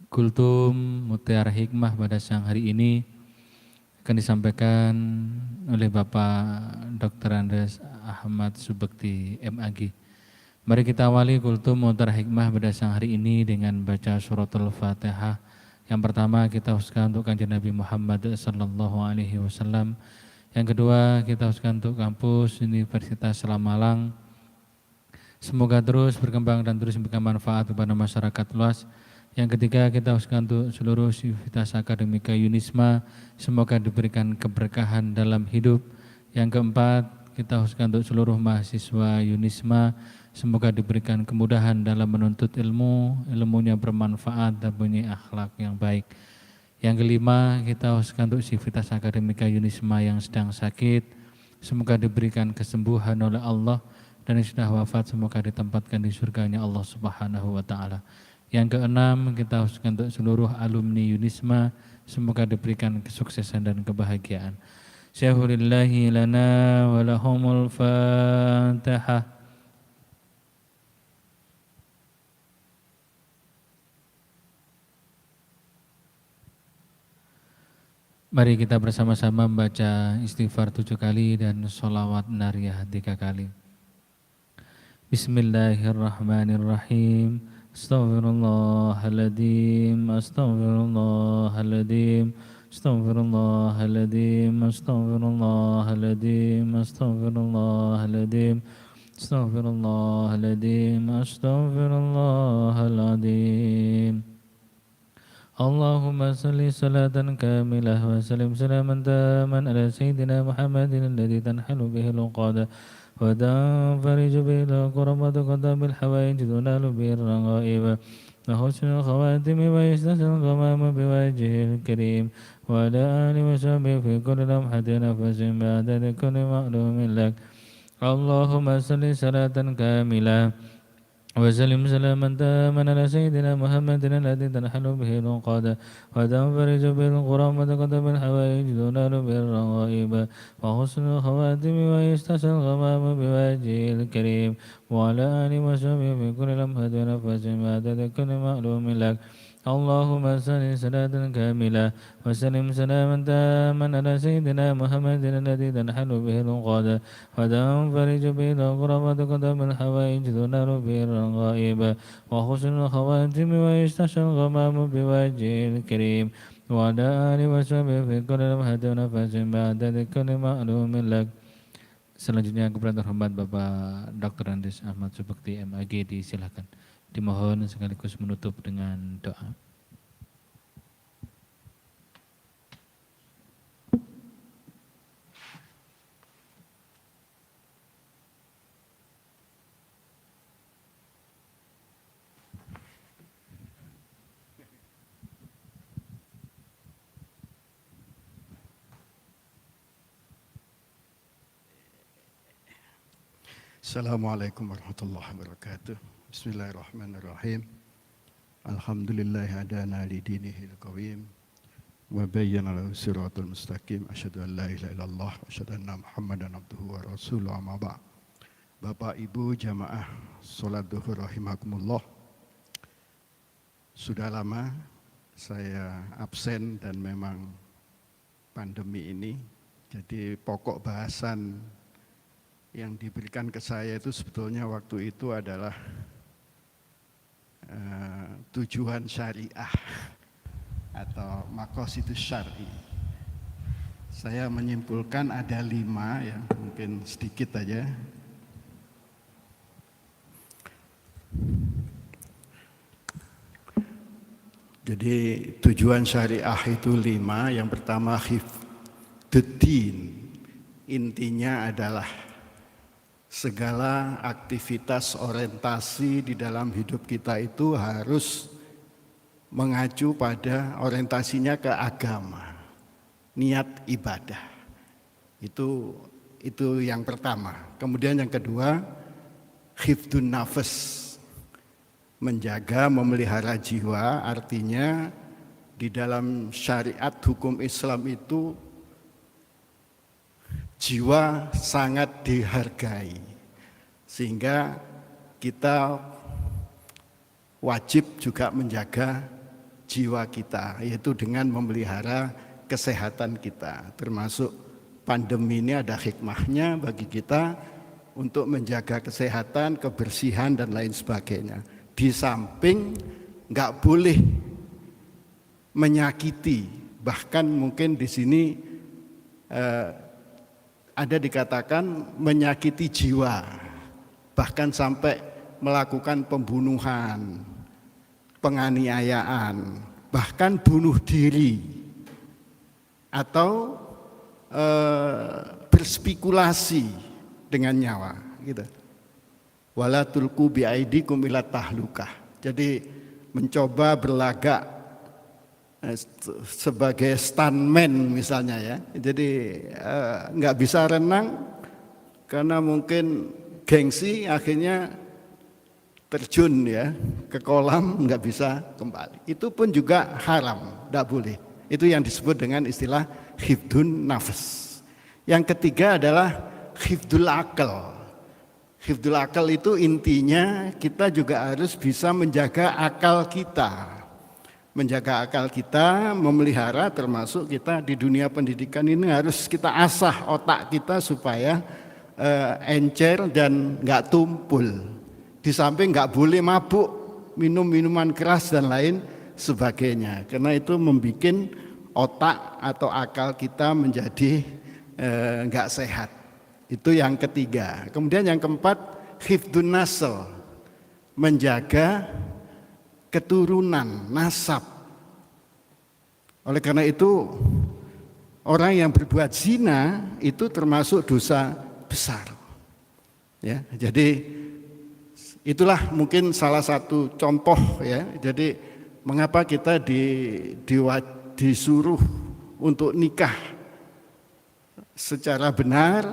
Kultum Mutiara Hikmah pada siang hari ini akan disampaikan oleh Bapak Dr. Andes Ahmad Subekti MAG. Mari kita awali Kultum Mutiara Hikmah pada siang hari ini dengan baca suratul Fatihah. Yang pertama kita huskan untuk Kanjeng Nabi Muhammad sallallahu alaihi wasallam. Yang kedua kita huskan untuk kampus Universitas Selam Malang. Semoga terus berkembang dan terus memberikan manfaat kepada masyarakat luas. Yang ketiga kita huskan untuk seluruh sivitas akademika Yunisma, semoga diberikan keberkahan dalam hidup. Yang keempat kita huskan untuk seluruh mahasiswa Yunisma, semoga diberikan kemudahan dalam menuntut ilmu, ilmunya bermanfaat dan punya akhlak yang baik. Yang kelima kita huskan untuk sivitas akademika Yunisma yang sedang sakit, semoga diberikan kesembuhan oleh Allah, dan yang sudah wafat semoga ditempatkan di surganya Allah Subhanahu wa Ta'ala. Yang keenam kita huskan untuk seluruh alumni Yunisma, semoga diberikan kesuksesan dan kebahagiaan. Syahulillahi lana wa lahumul Fatihah. Mari kita bersama-sama membaca istighfar 7 kali dan sholawat nariyah 3 kali. Bismillahirrahmanirrahim. Astaghfirullahaladzim, astaghfirullahaladzim, astaghfirullahaladzim, astaghfirullahaladzim, astaghfirullahaladzim, astaghfirullahaladzim, astaghfirullahaladzim. Allahumma salli salatan kamilah wa salim salaman taman ala sayyidina Muhammadin alladhi tanhalu bihi al-uqada وتنفرج به الكربة قدام الحوائج تنال به الرغائب وحسن الخواتم ويستسقى الغمام بوجهه الكريم وعلى آله وصحبه في كل لمحة نفس بعدد كل معلوم لك اللهم صل صلاة كاملة وسلم سلاما تاما على سيدنا محمد الذي تنحل به العقد وتنفرج به الغرامة قدم الحوائج تنال به الرغائب وحسن الخواتم ويستسقى الغمام بوجهه الكريم وعلى آله وصحبه في كل لمحة ونفس بعدد كل معلوم لك اللهم صل صلاة كاملة وسلم سلاما تاما على سيدنا محمد الذي تنحل به العقد وتنفرج به الغرامة قدم الحوائج تنال به الرغائب وحسن الخواتم ويستشفى الغمام بوجهه الكريم وعلى آله وصحبه في كل لمحة ونفس بعدد كل معلوم لك. Selanjutnya kepada terhormat Bapak Dr. Andes Ahmad Subekti MAG disilakan. Dimohon sekaligus menutup dengan doa. Assalamualaikum warahmatullahi wabarakatuh. Bismillahirrahmanirrahim. Alhamdulillah hadana li dinihil qawim wa bayyana lahu siratal mustaqim. Asyhadu an la ilaha illallah wa asyhadu anna Muhammadan abduhu wa rasuluhu amma ba'd. Bapak Ibu jamaah salat zuhur rahimakumullah. Sudah lama saya absen dan memang pandemi ini, jadi pokok bahasan yang diberikan ke saya itu sebetulnya waktu itu adalah tujuan syariah atau maqasidus syar'i. Saya menyimpulkan ada 5 ya, mungkin sedikit aja. Jadi tujuan syariah itu 5. Yang pertama hifdzuddin. Intinya adalah segala aktivitas orientasi di dalam hidup kita itu harus mengacu pada orientasinya ke agama, niat ibadah. Itu yang pertama. Kemudian yang kedua, hifdzun nafas, menjaga, memelihara jiwa. Artinya di dalam syariat hukum Islam itu jiwa sangat dihargai, sehingga kita wajib juga menjaga jiwa kita, yaitu dengan memelihara kesehatan kita. Termasuk pandemi ini ada hikmahnya bagi kita untuk menjaga kesehatan, kebersihan dan lain sebagainya. Di samping nggak boleh menyakiti, bahkan mungkin di sini ada dikatakan menyakiti jiwa, bahkan sampai melakukan pembunuhan, penganiayaan, bahkan bunuh diri atau berspekulasi dengan nyawa gitu. Wala tulqu biaidikum ila tahlukah. Jadi mencoba berlagak sebagai stuntman misalnya ya. Jadi nggak bisa renang karena mungkin gengsi, akhirnya terjun ya ke kolam, nggak bisa kembali. Itu pun juga haram, nggak boleh. Itu yang disebut dengan istilah hifdun nafas. Yang ketiga adalah hifdul akal. Hifdul akal itu intinya kita juga harus bisa menjaga akal kita. Menjaga akal kita, memelihara, termasuk kita di dunia pendidikan ini harus kita asah otak kita supaya encer dan nggak tumpul. Di samping nggak boleh mabuk, minum minuman keras dan lain sebagainya. Karena itu membuat otak atau akal kita menjadi nggak sehat. Itu yang ketiga. Kemudian yang keempat, hifdun nasl, menjaga keturunan, nasab. Oleh karena itu orang yang berbuat zina itu termasuk dosa besar. Ya, jadi itulah mungkin salah satu contoh ya. Jadi mengapa kita disuruh untuk nikah secara benar,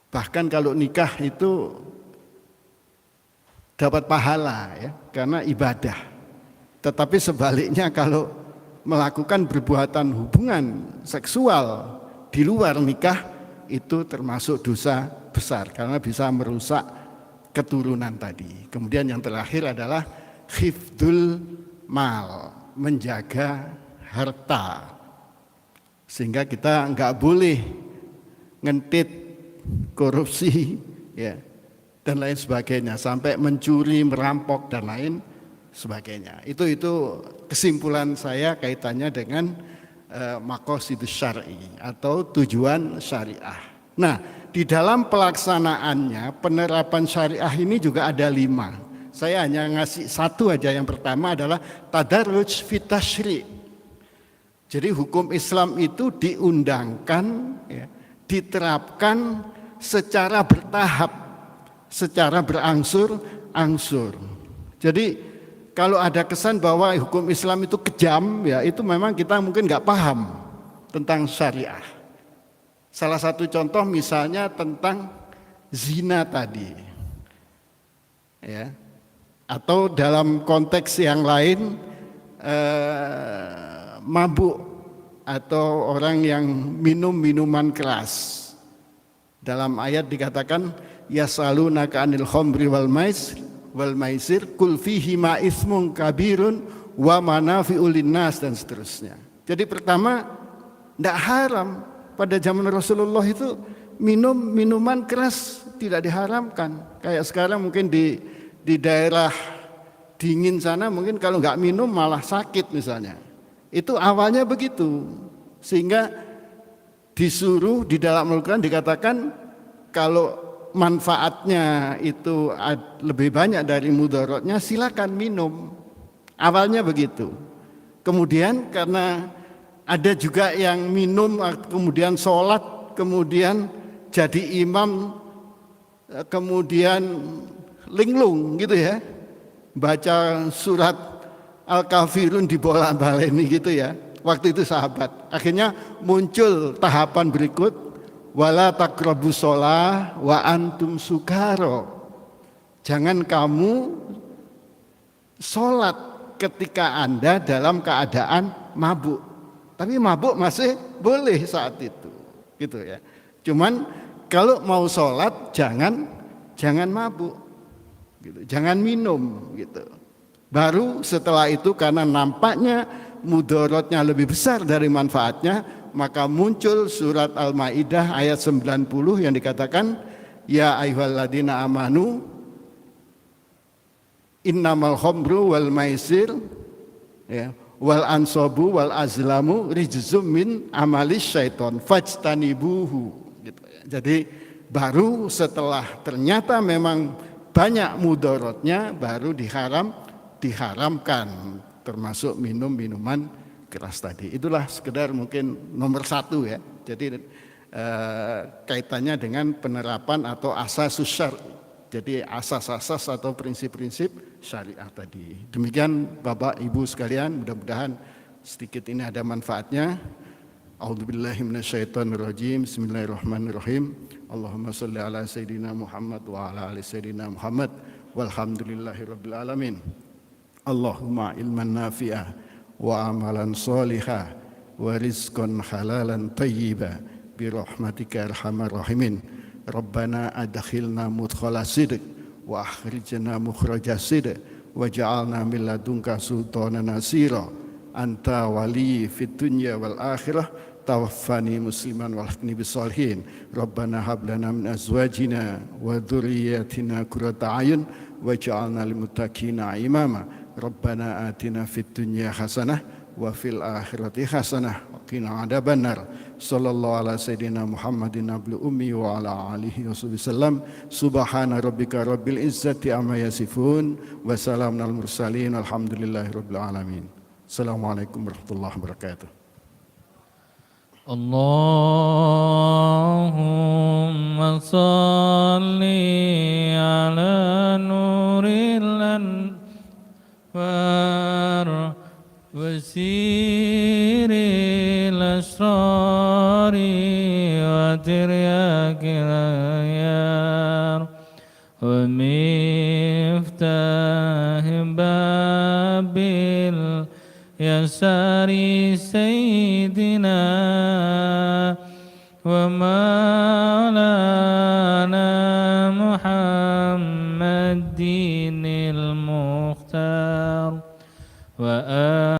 bahkan kalau nikah itu dapat pahala ya, karena ibadah. Tetapi sebaliknya kalau melakukan perbuatan hubungan seksual di luar nikah itu termasuk dosa besar karena bisa merusak keturunan tadi. Kemudian yang terakhir adalah hifdul mal, menjaga harta. Sehingga kita enggak boleh ngentit, korupsi ya, dan lain sebagainya, sampai mencuri, merampok dan lain sebagainya. Itu kesimpulan saya kaitannya dengan maqasidus syar'i atau tujuan syariah. Nah, di dalam pelaksanaannya penerapan syariah ini juga ada 5. Saya hanya ngasih satu aja. Yang pertama adalah tadarruj fit tasyri'. Jadi hukum Islam itu diundangkan ya, diterapkan secara bertahap, secara berangsur-angsur. Jadi kalau ada kesan bahwa hukum Islam itu kejam, ya itu memang kita mungkin nggak paham tentang syariah. Salah satu contoh misalnya tentang zina tadi, ya, atau dalam konteks yang lain mabuk atau orang yang minum minuman keras. Dalam ayat dikatakan yasalunaka anil khamri wal maisir kul fihi ma ismun kabirun wa manafi'ul linnas dan seterusnya. Jadi pertama tidak haram pada zaman Rasulullah itu minum minuman keras tidak diharamkan. Kayak sekarang mungkin di daerah dingin sana mungkin kalau nggak minum malah sakit misalnya. Itu awalnya begitu. Sehingga disuruh di dalam Al-Quran dikatakan kalau manfaatnya itu lebih banyak dari mudaratnya silakan minum. Awalnya begitu. Kemudian karena ada juga yang minum kemudian sholat, kemudian jadi imam, kemudian linglung gitu ya, baca surat Al-Kafirun dibolak-baleni gitu ya. Waktu itu sahabat. Akhirnya muncul tahapan berikut, wala taqrabus shalah wa antum sukaro. Jangan kamu sholat ketika Anda dalam keadaan mabuk. Tapi mabuk masih boleh saat itu, gitu ya. Cuman kalau mau sholat jangan mabuk, gitu. Jangan minum, gitu. Baru setelah itu karena nampaknya mudorotnya lebih besar dari manfaatnya, maka muncul surat Al-Maidah ayat 90 yang dikatakan, ya ayyuhalladzina amanu innamal khamru wal maisir ya, wal ansabu wal azlamu rijzum min amalis syaiton fajtanibuhu gitu. Jadi baru setelah ternyata memang banyak mudorotnya baru diharamkan termasuk minum minuman keras tadi. Itulah sekedar mungkin nomor satu ya. Jadi kaitannya dengan penerapan atau asasus syar'i. Jadi asas-asas atau prinsip-prinsip syariah tadi. Demikian Bapak Ibu sekalian, mudah-mudahan sedikit ini ada manfaatnya. A'udzubillahi minasyaitonirrajim. Bismillahirrahmanirrahim. Allahumma sholli ala sayyidina Muhammad wa ala ali sayyidina Muhammad walhamdulillahirabbil alamin. Allahumma ilman nafi'ah wa amalan sholihah wa rizqan halalan thayyiba bi rahmatika arhamar rahimin. Rabbana adkhilna mudkhala sidq wa akhrijna mukhraja sidq waj'alna min ladunka sultanan nasira anta wali fid dunya wal akhirah tawaffani musliman walhaqni bisolihin. Rabbana hab lana min azwajina wa dhurriyyatina qurrata a'yun waj'alna lil muttaqina imama. Rabbana atina fid dunya hasanah wa fil akhirati hasanah wa qina adzabannar. Sallallahu ala sayyidina Muhammadin nabiyil ummi wa ala alihi wasallam. Subhana rabbika rabbil izzati amma yasifun wa salamun alal mursalin alhamdulillahi rabbil alamin. Assalamualaikum warahmatullahi wabarakatuh. Allahumma salli ala nuril anwar wasiril asrari wa tiryakil ayar wa miftahim babil yasari sayyidina wa maulana Muhammadinil Mukhtar wa